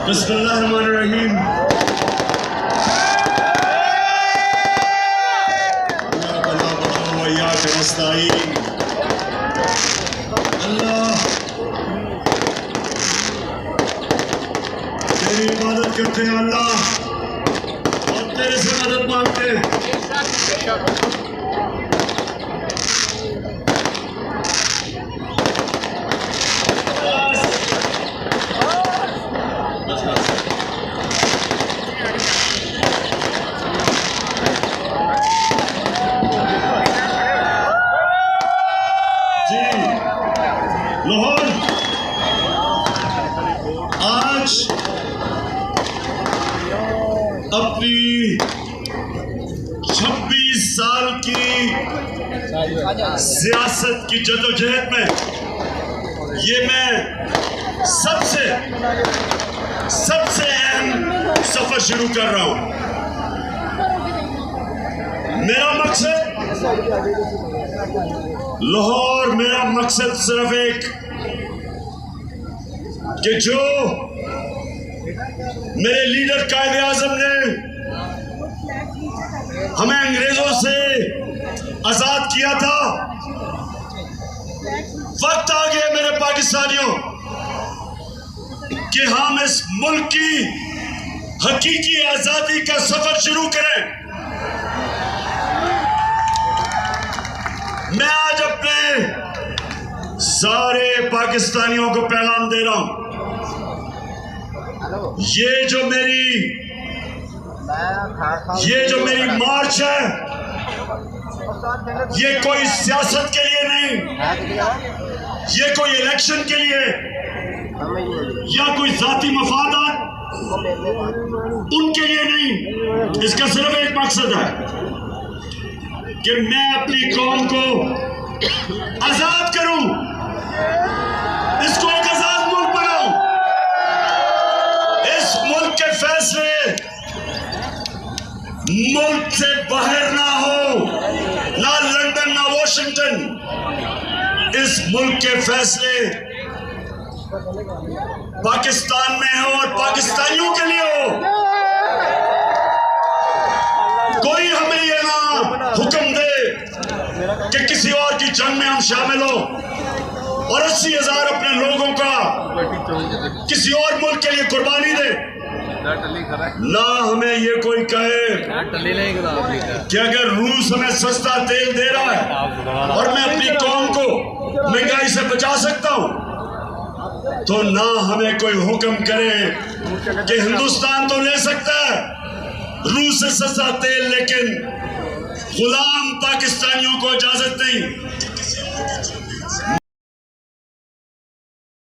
बिस्मिल्लाहिर्रहमानिर्रहीम। अल्लाह तेरी इबादत करते हैं अल्लाह और तेरे से मदद मांगते हैं। लाहौर आज अपनी 26 साल की सियासत की जदोजहद में ये मैं सबसे अहम सफर शुरू कर रहा हूं। मेरा मकसद लाहौर, मेरा मकसद सिर्फ एक कि जो मेरे लीडर कायदे आजम ने हमें अंग्रेजों से आजाद किया था, वक्त आ गया मेरे पाकिस्तानियों कि हम इस मुल्क की हकीकी आजादी का सफर शुरू करें। मैं आज अपने सारे पाकिस्तानियों को पैगाम दे रहा हूं, ये जो मेरी मार्च है, ये कोई सियासत के लिए नहीं, ये कोई इलेक्शन के लिए या कोई जाती मफादात उनके लिए नहीं। इसका सिर्फ एक मकसद है कि मैं अपनी कौम को आजाद करूं, इसको एक आजाद मुल्क बनाऊं। इस मुल्क के फैसले मुल्क से बाहर ना हो, ना लंदन ना वॉशिंगटन। इस मुल्क के फैसले पाकिस्तान में हो और पाकिस्तानियों के लिए हो। कोई हमें ये ना हुक्म दे कि किसी और की जंग में हम शामिल हो और 80,000 अपने लोगों का किसी और मुल्क के लिए कुर्बानी दे। ना हमें ये कोई कहे कि अगर रूस हमें सस्ता तेल दे रहा है और मैं अपनी कौम को महंगाई से बचा सकता हूं, तो ना हमें कोई हुक्म करे कि हिंदुस्तान तो ले सकता है रूस से सस्ता तेल, लेकिन गुलाम पाकिस्तानियों को इजाजत नहीं।